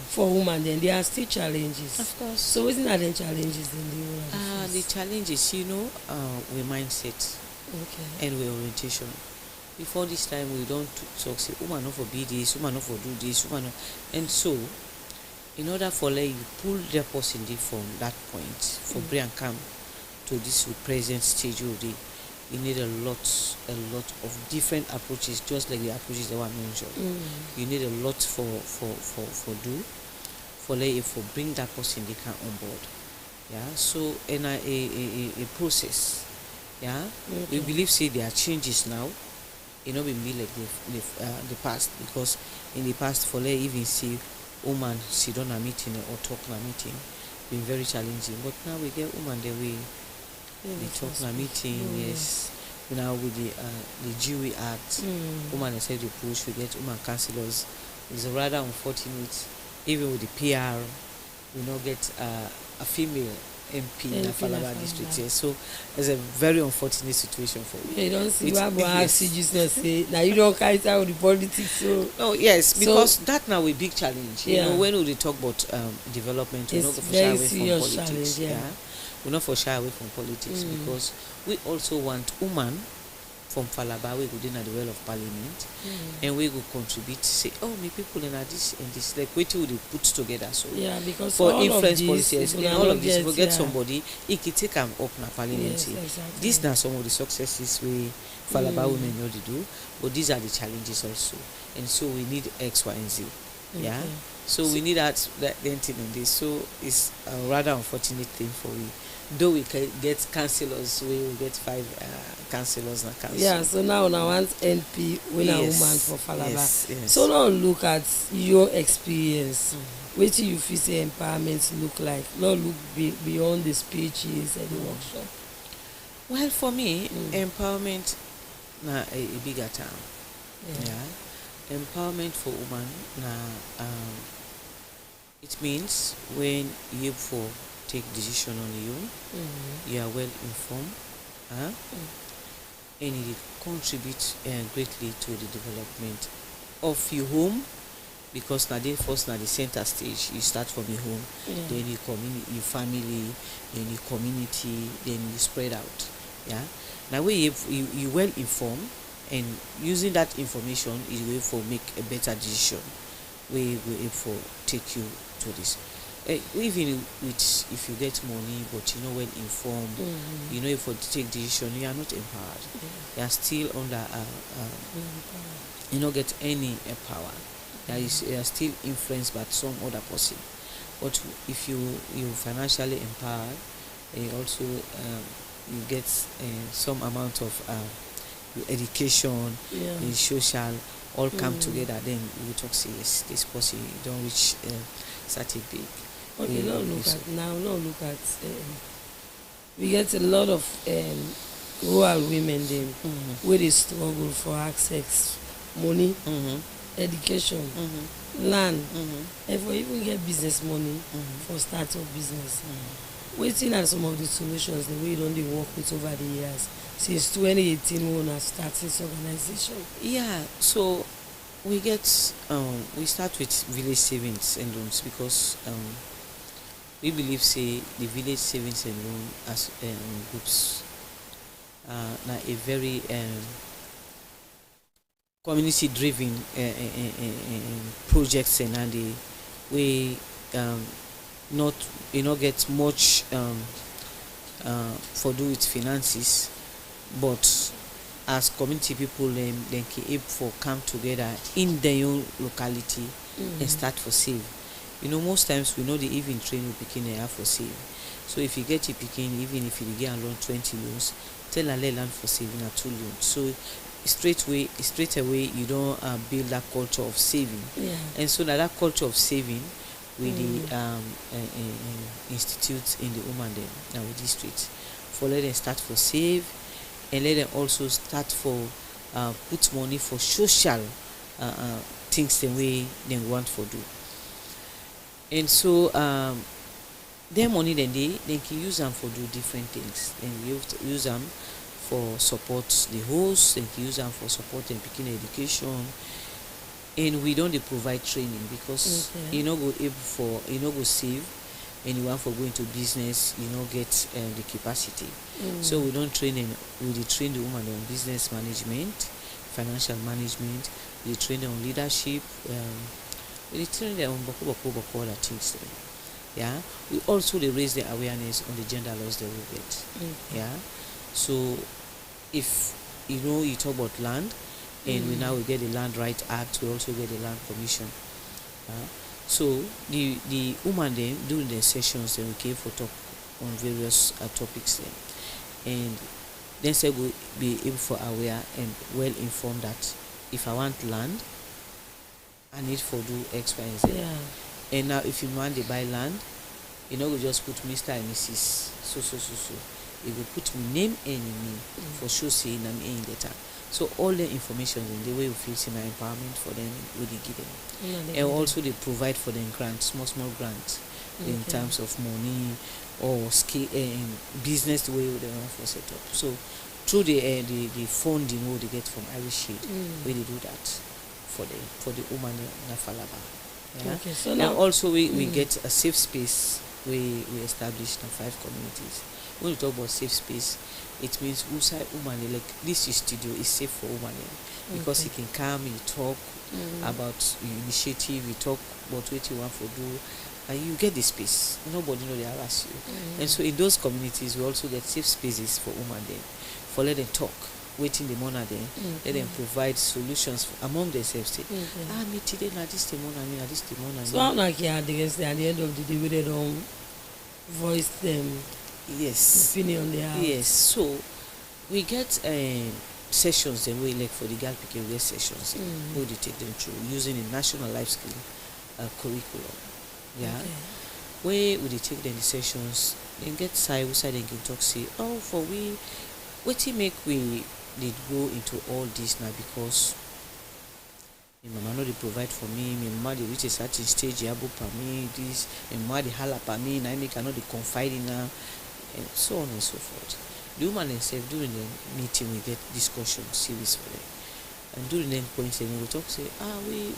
for women, then there are still challenges. Of course. So isn't that the challenges then the challenges, we mindset and we orientation. Before this time we don't talk say woman not for be this, woman not for do this, woman not, and so in order for you pull the person from that point for bring and come to this present stage already, you need a lot of different approaches, just like the approaches that were mentioned. You need a lot for bring that person they can on board. Yeah, so in a process. Yeah, we believe say there are changes now. It not been like the past, because in the past for even see woman sit on a meeting or talk on a meeting been very challenging. But now we get woman the way they talk on a meeting. Yes, now with the GUI Act, woman is said to push. We get woman councillors. It's rather unfortunate. Even with the PR, we not get a female MP in Falaba district here. So it's a very unfortunate situation for me. You don't see what ask you just say now you don't carry out the politics. So no, yes, because that now a big challenge. You know, when we talk about development, we're not for shy away from politics. We're not for shy away from politics because we also want women from Falaba, we go in at the well of parliament and we go contribute, say, oh, me people in this and this, like wait till they put together. So because for influence policies, in all of this, we get somebody, it can take them up in parliament. Yes, exactly. These are some of the successes we Falaba women know they do, but these are the challenges also. And so we need X, Y, and Z. Yeah. So we need that thing in this. So it's a rather unfortunate thing for we. Though we can get councillors, we will get 5 councillors in council. Yeah, so now I want NP when a woman for Falaba. Yes. So now look at your experience. What do you feel say empowerment look like? Not look beyond the speeches and the workshop. Well, for me, empowerment na a bigger term. Yeah. Empowerment for women na it means when you for take decision on you, you are well informed, and it contribute greatly to the development of your home, because now first the center stage you start from your home, then your family, then your community, then you spread out. Yeah. Now you well informed, and using that information is way for make a better decision. We will for take you to this. Even with if you get money but you know well informed, you know if you take decision, you are not empowered. You are still under you don't get any power. You are still influenced by some other person. But if you financially empowered, you also you get some amount of education, social, all come together. Then you talk say yes, this person don't reach such a big. Okay, now look at we get a lot of rural women then where they struggle for access, money, education, land, and for even get business money for start of business. Waiting at some of the solutions the way you don't work with over the years since 2018 when I started this organization. Yeah, so we get we start with village savings and loans because we believe say the village savings and loan as groups now a very community driven projects and the way not get much for do with finances, but as community people then can able for come together in their own locality and start for save. You know, most times we know they even train with picking a for save. So if you get a picking, even if you get a loan 20 loans, tell a land for saving a 2 loans. So straight away you don't build that culture of saving. And so that culture of saving with the institutes in the woman then now with district for let them start for save, and let them also start for put money for social things the way they want for do. And so their money then they can use them for do different things. Then you have to use them for support the host, they can use them for support and picking education. And we don't provide training because you know go able for go save, and you want for going to business, get the capacity. So we don't train them. We train the woman on business management, financial management. We train them on leadership. We train them on boko other things. Yeah. We also raise the awareness on the gender laws that we get. Yeah. So if you talk about land. And we now get the Land Right Act. We also get the Land Commission. So the woman then during the sessions then we came for talk on various topics then, and then say we be able for aware and well informed that if I want land, I need for do X, Y, and Z. And now if you want to buy land, we just put Mr. and Mrs. So. You will put me name and name for sure saying I'm in data. So all the information in the way we feel in empowerment for them we give them. And also they provide for them grants, small grants in terms of money, or skill business way they want for set up. So through the funding what they get from Irish Shade, where they do that for the woman in Falaba. Yeah. Okay, so and now also we get a safe space we established in 5 communities. When we talk about safe space, it means inside woman, like this studio is safe for woman because he can come, he talk about initiative, he talk about what you want to do, and you get the space. Nobody know they harass you. And so in those communities, we also get safe spaces for women then, for let them talk, waiting the morning then, let them provide solutions among themselves. Say, me today, na this the morning, na this the morning. So I'm like at the end of the day, we don't voice them. Yes. Opinion they have. Yes. So we get sessions then we like for the girl picking we get sessions where they take them through using the national life skill curriculum. Yeah. Where would they take them the sessions and get side they can talk say, oh for we what make we did go into all this now because my mama no they provide for me, my mama they reach a certain stage able for me, this my mama they holla for me, and I make cannot they confide in her and so on and so forth. The woman themselves during the meeting we get discussion series for them. And during the points then we talk say, we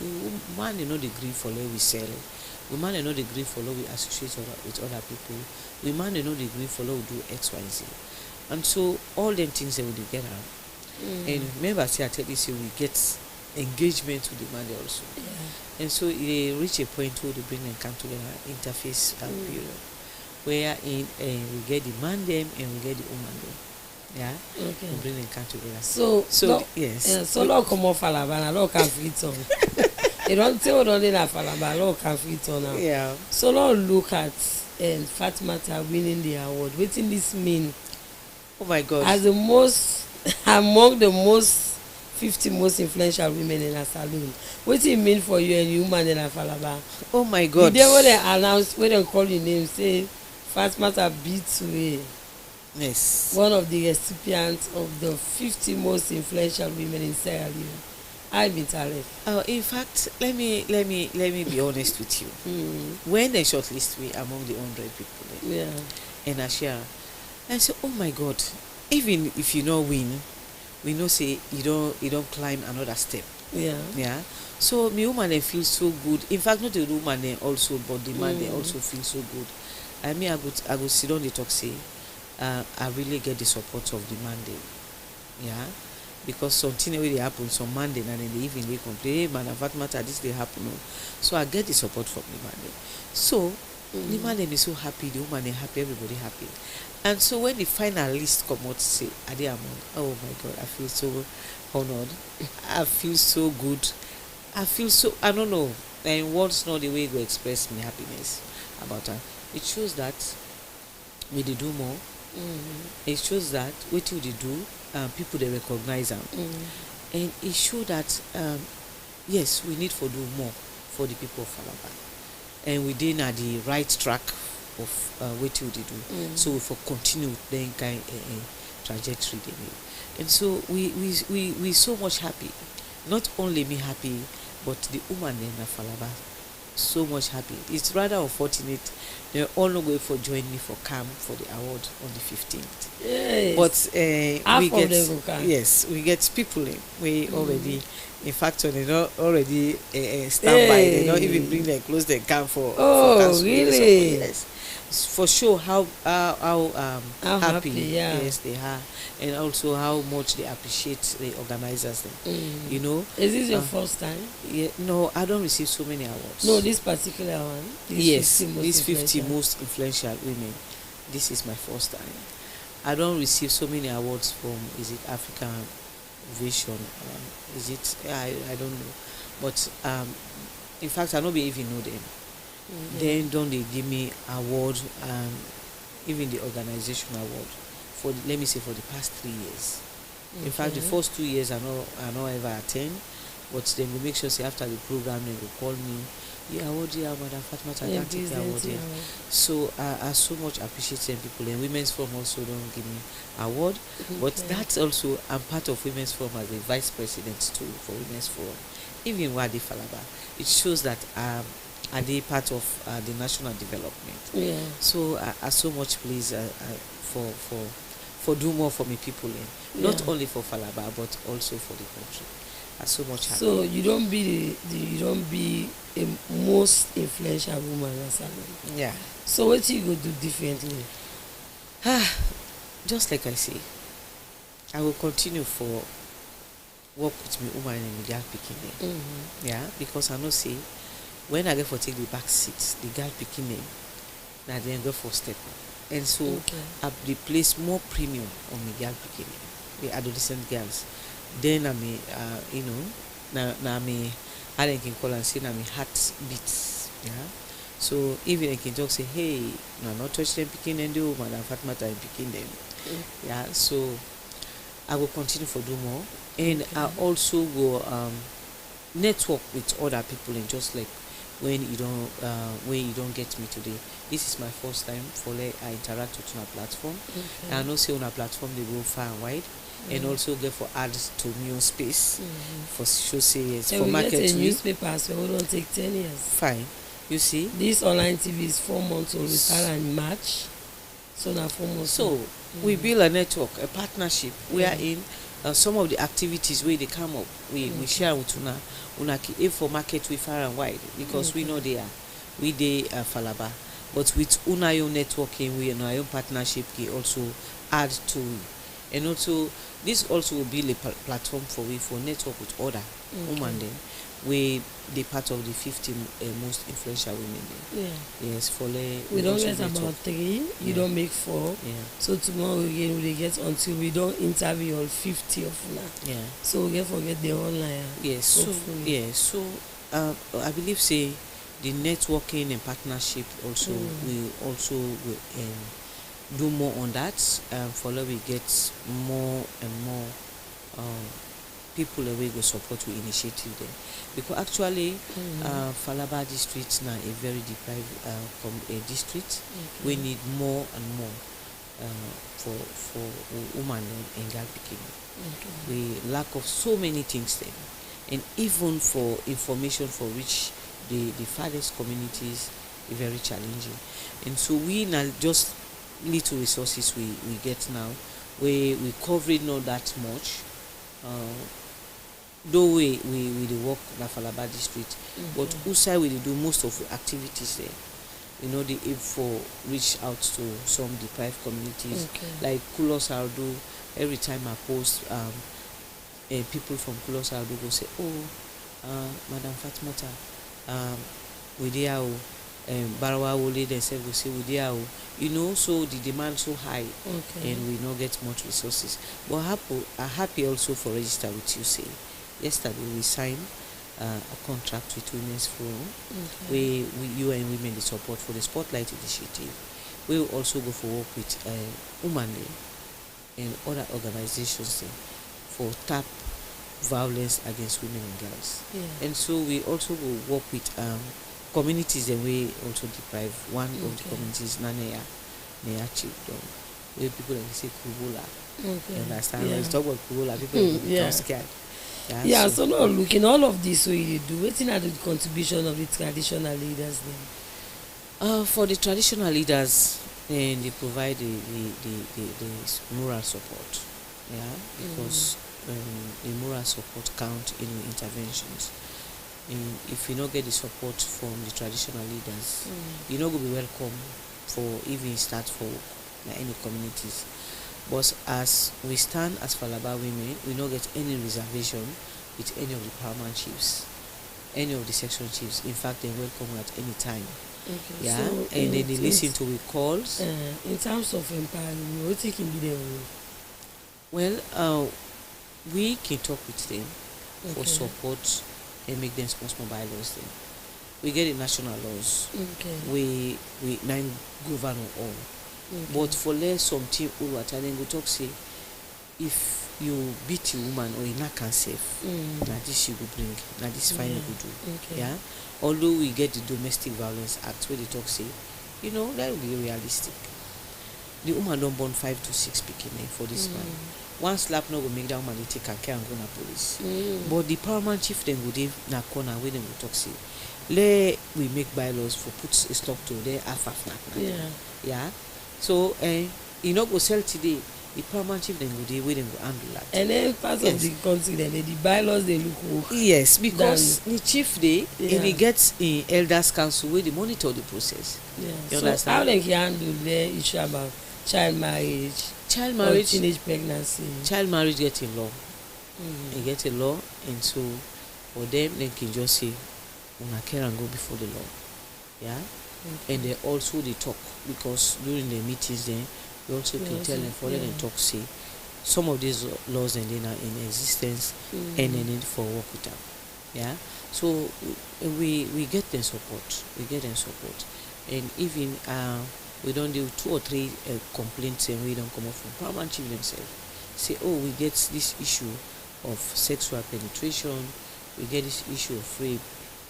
man they know the green for law we sell. We man they know the green for law we associate with other people. We man they know the green for law we do X, Y, Z. And so all them things they will get out. And remember say I tell you say we get engagement with the man also. And so they reach a point where they bring them come together interface period. Where we get the man them and we get the woman them. Yeah? Okay. We bring them come together. So yes. So law come off Falaba, law can fit on. You don't say what only na Falaba, law can fit on now. Yeah. So law look at Fatimata winning the award. What in this mean? Oh my God. As the most among the most 50 most influential women in a saloon. What it mean for you and you man in a Falaba? Oh my God. The day when they announce, when they call your name, say Fatimata B2A. Yes. One of the recipients of the 50 most influential women in Sierra Leone. I've been tired. In fact, let me be honest with you. When they shortlist me among the 100 people, and I share, I say, oh my God, even if you don't win, we know say you don't climb another step. Yeah. So my woman they feel so good. In fact, not the woman they also, but the man they also feel so good. I mean, I go sit on the talk say, I really get the support of the man they, yeah, because something really happen some Monday and in the evening they complain, hey man, what matter this they happen. No. So I get the support from the man they. So the man they be so happy, the woman they happy, everybody happy. And so when the final list come out say Ade Amon, oh my God, I feel so honored. I feel so good. I feel so, I don't know, and words not the way you express my happiness about her. It shows that we they do more. It shows that what do they do, people they recognize them. And it shows that yes, we need to do more for the people of Falaba. And we did at the right track of what do they do. So we for continue then kind trajectory they make. And so we so much happy. Not only me happy, but the woman in Falaba so much happy. It's rather unfortunate they're all not going for join me for camp for the award on the 15th. Yes. But we get people in we already in fact when they not already stand by, they don't even bring them close their camp for really? Yes. For sure how happy yes they are, and also how much they appreciate the organizers them. You know, is this your first time? No, I don't receive so many awards. No, this particular one. These 50 most influential women, this is my first time. I don't receive so many awards from, is it African Vision, is it I don't know, but in fact I don't even know them. Then don't they give me award, even the organization award for let me say for the past 3 years. In fact the first 2 years I not ever attend, but then we make sure say after the program they will call me, award Madam Fatimata, I can't take the award here. So I so much appreciate them people, and Women's Forum also don't give me award, but that's also I'm part of Women's Forum as a vice president too for Women's Forum. Even Wadi Falaba, it shows that are they part of the national development. Yeah. So I so much pleased for do more for me people not only for Falaba but also for the country. I so much happy. So you don't be you don't be a most influential woman as yeah. So what you go do differently? Just like I say, I will continue for work with me woman and the girl picking them. Yeah, because I know say when I get for take the back seats, the girl picking them, now then go for step up. And so I place more premium on the girl picking them, the adolescent girls. Then I may you know, now me I can call and say now me heart beats. Yeah. So even I can talk say, hey, no, not touch them picking and do Madam Fatmata and picking them. Yeah, so I will continue for do more. And I also will network with other people, and just like when you don't get me today. This is my first time for I interact with on a platform. And I know say on a platform they go far and wide. And also get for ads to new space for show say yes, for market. Get a newspaper so we don't take 10 years. Fine. You see? This online TV is 4 months old. We start in March. So now 4 months. So we build a network, a partnership. We are in some of the activities where they come up. We share with una aim for market we far and wide because we know they are. We dey Falaba. But with una your networking, we and our own partnership can also add to it. And also this also will be a platform for we for network with other women then we the part of the 50 most influential women then. Yes, for we don't get about 3, you don't make 4. So tomorrow again we get until we don't interview all 50 of now. So we get forget the online. Yes, so I believe say the networking and partnership also will do more on that. Follow we get more and more people that we go support we initiative there, because actually Falaba district now a very deprived district. We need more and more for women and girl picking. We lack of so many things there, and even for information for which the farthest communities is very challenging. And so we now just little resources we get now where we cover it not that much, though we the work in Falaba district, but outside we do most of the activities there. You know, the aim for reach out to some deprived communities like Kulos Aldo. Every time I post people from Kulos Aldo go say, Madam Fatmata, we there Barawa Wole themselves will say we there, you know, so the demand so high and we not get much resources. But I'm happy also for register with you say yesterday we signed a contract with Women's Forum where you and women the support for the Spotlight Initiative. We will also go for work with women and other organizations for tap violence against women and girls. And so we also will work with communities and we also deprive one of the communities Nanea Children, where people like say Kubola. You understand? When you talk about Kubola, people become scared. So now looking all of this way you do, what's in the contribution of the traditional leaders then? For the traditional leaders, and they provide the moral support. Because the moral support count in interventions. And if you don't get the support from the traditional leaders, you're not going to be welcome for even start for any communities. But as we stand as Falaba women, we don't get any reservation with any of the paramount chiefs, any of the section chiefs. In fact, they're welcome at any time. So and then they listen to our calls. In terms of empowering, what can be their role? Well, we can talk with them for support and make them small bylaws then. We get the national laws. We nine govern all. But for less something then go talk say if you beat a woman or you not can save, now this you go bring, now this fine you go do. Although we get the Domestic Violence Act where they talk say, you know, that will be realistic. The woman don't born 5 to 6 picking for this man. One slap no go make that woman take care and go to police. But the paramount chief then go dey na corner where they will talk say, let we make bylaws for put a stop to the afafna. Yeah. So you know go sell today. The paramount chief then go dey wey dem go handle that. And then part of the country then the bylaws they look work. Yes, because the chief dey and he gets a elders council where they monitor the process. Yeah. You so understand? how they can handle the issue about child marriage, teenage pregnancy? Child marriage get in law. They get a law, and so for them they can just say una care and go before the law. Yeah. And they also they talk, because during the meetings then we also can tell them for them and talk, say some of these laws and then are in existence and they need for work with them. Yeah. So we get them support. And even we don't do 2 or 3 complaints and we don't come up from paramount chief themselves. Say, oh, we get this issue of sexual penetration, we get this issue of rape.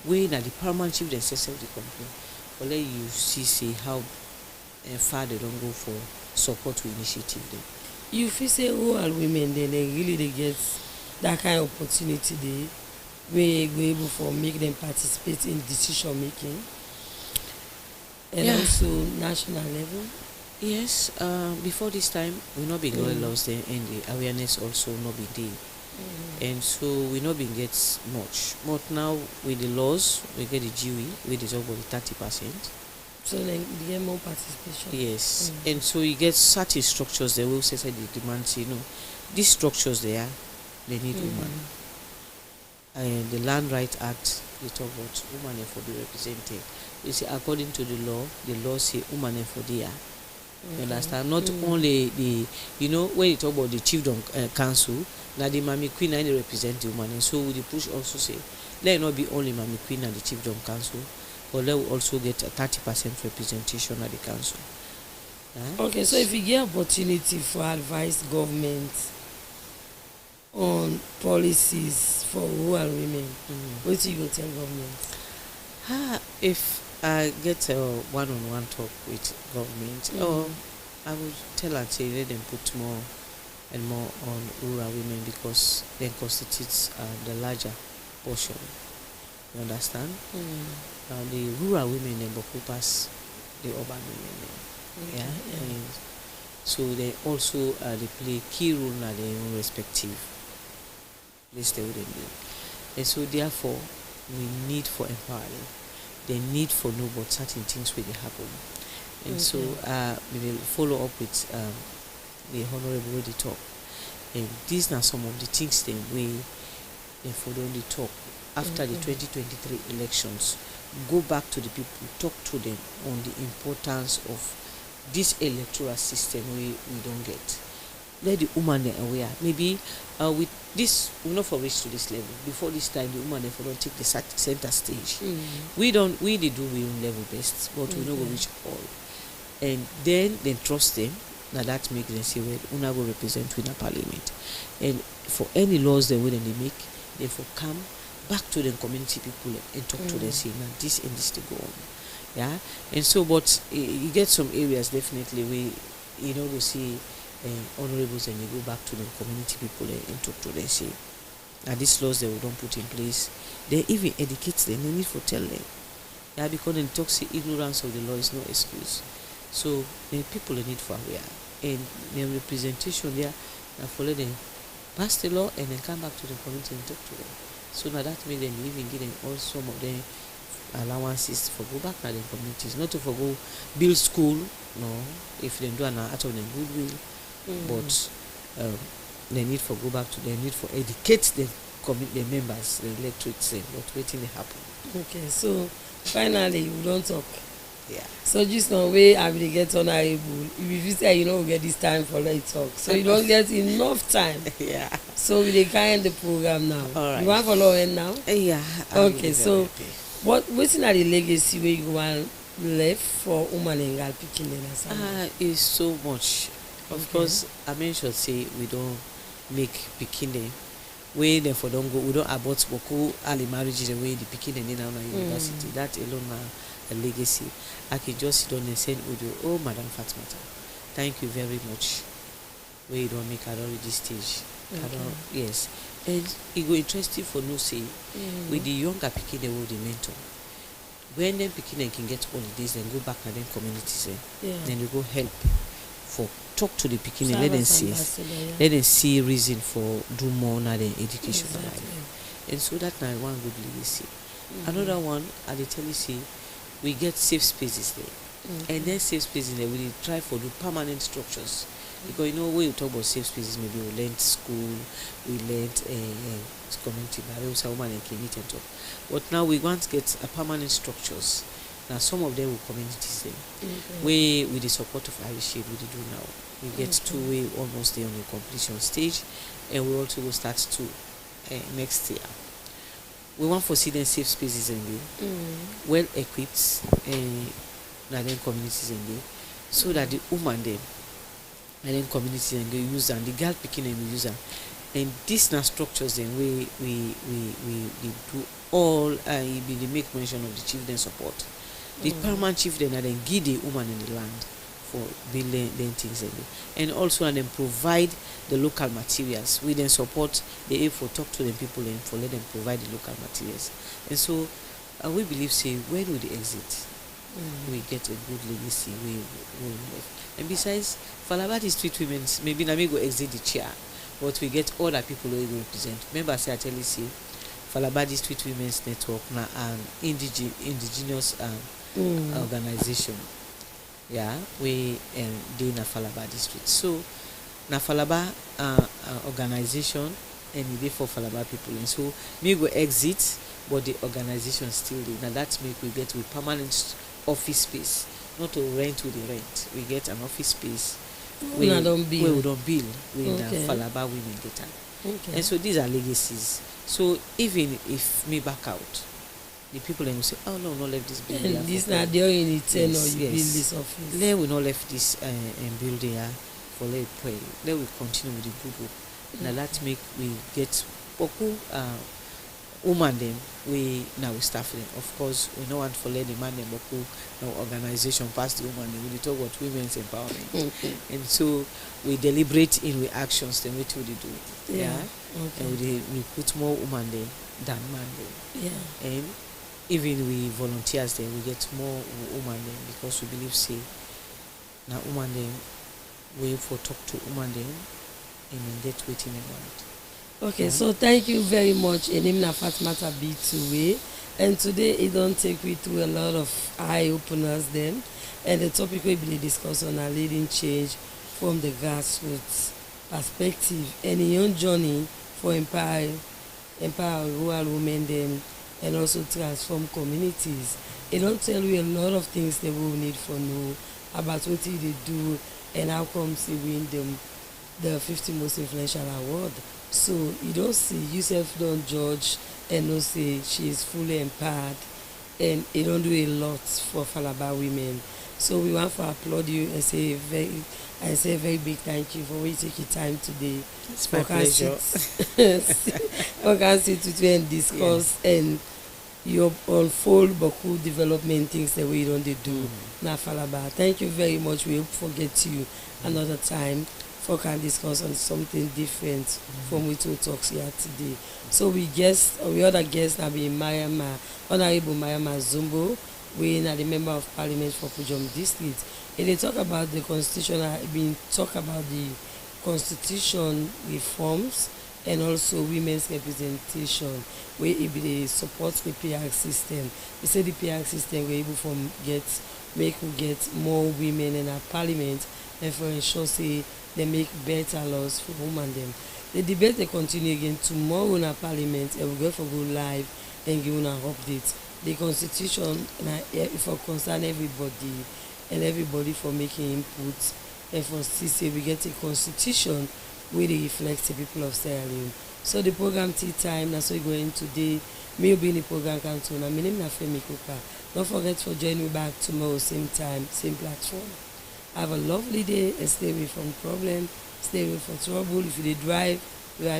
We now the paramount chief themselves the complaint. But let you see how far they don't go for support to initiative them. You feel say rural women then they get that kind of opportunity they we go able for make them participate in decision making and also national level. Yes, before this time we not been going laws there and the awareness also not be there. And so we not been get much. But now with the laws we get the GUE with the talk about the 30%. So then you get more participation. Yes. And so you get certain structures there will say the demands, these structures there they need women. And the Land Right Act they talk about women for be represented. They say according to the law say women for there. You understand? Not only the when you talk about the chiefdom council, now the Mami Queen and they represent the woman, and so the push also say let it not be only Mami Queen and the chiefdom council, but let will also get a 30% representation at the council. Okay, so if you get opportunity for advise government on policies for rural women, what you go tell government? If I get a one-on-one talk with government, I would tell and say let them put more and more on rural women, because they constitute the larger portion. You understand? The rural women then will pass the urban women. And so they also they play key role in their own respective place they wouldn't do. And so therefore we need for empowering. They need for know about certain things where they happen. And so we will follow up with the honorable way they talk. And these are some of the things they for only talk after the 2023 elections. Go back to the people, talk to them on the importance of this electoral system we don't get. Let the woman aware. Maybe with this, we not for reach to this level. Before this time, the woman if we don't take the center stage. We do we own level best, but we don't go reach all. And then trust them. Now that makes them say, well, una go represent in a parliament. And for any laws they will they make, therefore come back to the community people and talk to them, say, now this and this to go on. Yeah. And so, but you get some areas definitely we we see honorables and you go back to the community people and talk to them, say, now these laws they will don't put in place. They even educate them, they need for tell them. Yeah, because they talk say ignorance of the law is no excuse. So the people need for aware. And their representation there for let them pass the law and then come back to the community and talk to them. So now that means then even give them all some of the allowances for go back to the communities, not to for go build school, no, if they do an out of them goodwill, but they need for go back to they need for educate the members, the electorates, what waiting to happen. Okay, so finally we don't talk. Yeah. So just now way I will get honorable. If you say we get this time for let talk, so you don't get enough time. Yeah. So we kind the program now. All right. You want follow it now? Yeah. Okay. So what's in the legacy where you want left for woman and girl picking in is so much. Of course, I mentioned say we don't make picking way therefore don't go. We don't abort boku early marriage the way the picking in now university. That alone now. A legacy. I can just sit down and send audio. Oh, Madam Fatmata, thank you very much. Where you don't make at already stage. Yes. And it go interesting for no say with the younger picking they will the mentor. when them picking can get holidays, then go back and then communities, then you go help for talk to the picking, let them see, let them see reason for do more than the education. And so that now one good legacy. Another one, I dey tell you, see, we get safe spaces there, and then safe spaces there we dey try for do permanent structures, because you know when you talk about safe spaces, maybe we learn school, we learn community, but also woman and meet and talk. But now we want to get a permanent structures. Now some of them will communities them. We with the support of Irish Shade we do now. We get two way almost there on the completion stage, and we also will start to next year. We want for see them safe spaces in there, well equipped, and then communities in there, so that the woman them and then communities and they use them, the girl picking and use them, and these now structures then we do all. They make mention of the chieftain support, the paramount chieftain, and then give the woman in the land for building them things in there, and also and then provide the local materials. We then support the aim for talk to the people and for let them provide the local materials. And so we believe say when we the exit, we get a good legacy. We left. And besides, Falabadi Street Women, maybe na me go exit the chair, but we get other people who will represent. Remember, I tell you, say Falabadi Street Women's Network na an indigenous organization. Yeah, we dey na Falabadi Street. So na Falaba organization, and we dey for Falaba people. And so me go exit, but the organization still dey. Now that make we get with permanent office space, not to rent with the rent. We get an office space where we don't bill with Falaba women get am. And so these are legacies. So even if me back out, the people then will say, oh no, not left this building. And this not there in it, or you build this office. Then we not left this building for let pray. Then we continue with the good work. Now that make we get Boku woman them we now we staff them. Of course we don't want for let the man them Boku no organization pass the woman them. We talk about women's empowerment. And so we deliberate in we actions then what we do. And we put more woman there than man there. And even we volunteers there, we get more women there, because we believe say now woman them we for talk to woman them and then get waiting about. Okay, so thank you very much. Enimna Fatmata B2A, and today it don't take me through a lot of eye openers then, and the topic we will discuss on our leading change from the grassroots perspective and a young journey for empower rural women then, and also transform communities. It don't tell you a lot of things they will need for know about what they do and how come they win them the 50 most influential award. So you don't see yourself don't judge and don't say she is fully empowered, and it don't do a lot for Falaba women. So we want to applaud you and say a very big thank you for we take your time today. It's my pleasure. We can sit with you and discuss and you unfold Boku development things that we don't do na Falaba. Thank you very much. We hope forget you another time for can discuss on something different from which we talk here today. So we other guests have been Honorable Mayama Zumbo. We are the member of Parliament for Pujom District. And they talk about the constitution, talk about the constitution reforms and also women's representation, where it be the support the PR system. They say the PR system we're able to get more women in our parliament, and for ensure say they make better laws for women them. The debate they continue again tomorrow in our parliament, and we'll go for go live and give an update. The constitution for concern everybody and everybody for making input, and for say we get a constitution where they reflect the people of Sierra Leone. So the program tea time, that's what we're going today. Me will be in the program council. My name is Femi Kuka. Don't forget to join me back tomorrow, same time, same platform. Have a lovely day and stay away from problem, stay away from trouble. If you drive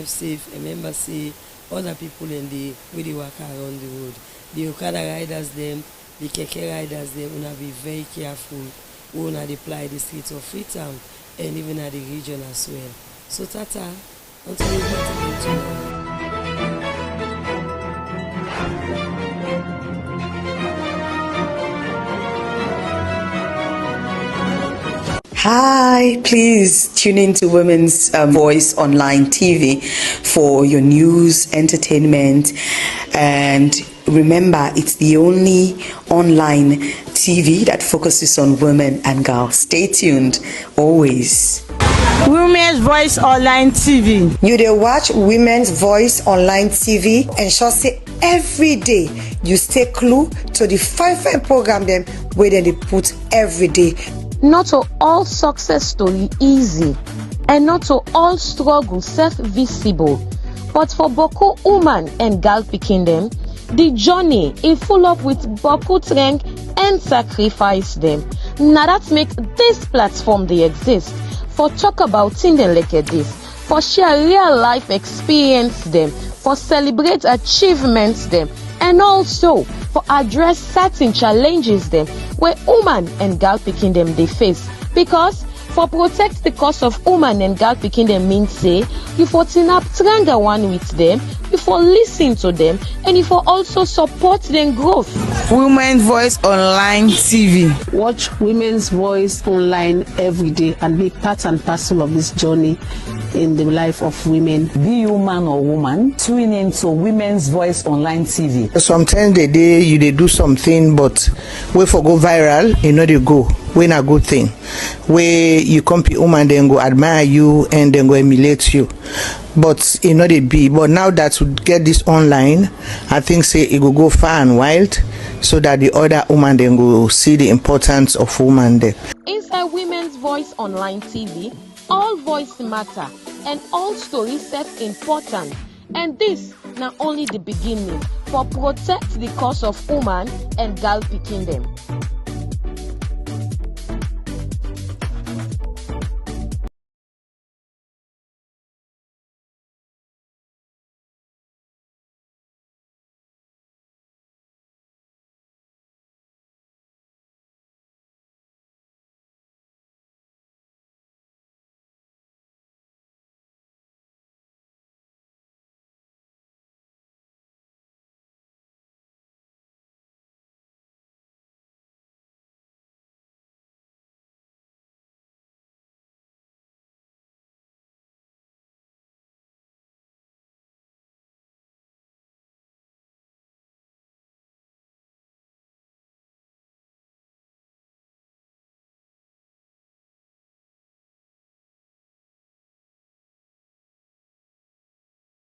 safe. Remember, say other people in the way they walk around the road. The Okada riders them, the Keke riders them, will be very careful. We will not apply the streets of Freetown and even at the region as well. So tata, until we meet again tomorrow. Hi, please tune in to Women's Voice Online TV for your news, entertainment, and remember, it's the only online TV that focuses on women and girls. Stay tuned, always. Women's Voice Online TV. You dey watch Women's Voice Online TV, ensure say every day you stay clue to the fine program them where they put every day. Not to all success story easy, and not to all struggle self-visible, but for boku woman and girl pikin them, the journey is full up with boku strength and sacrifice them. Now that make this platform they exist for talk about things like this, for share real life experience them, for celebrate achievements them, and also for address certain challenges them where woman and girl picking them they face. Because for protect the cause of woman and girl picking them means say you for team up stronger one with them, you for listen to them, and you for also support them growth. Women's Voice Online TV. Watch Women's Voice Online every day and be part and parcel of this journey in the life of women. Be you man or woman, tune in to Women's Voice Online TV. Sometimes they do something, but we for go viral, you know they go. When a good thing, where you compete woman, then go admire you and then go emulate you. But you know they be. But now that we get this online, I think say it will go far and wild, so that the other woman then go see the importance of woman there. Inside Women's Voice Online TV, all voice matter and all stories self important. And this not only the beginning for protect the cause of woman and girl picking them.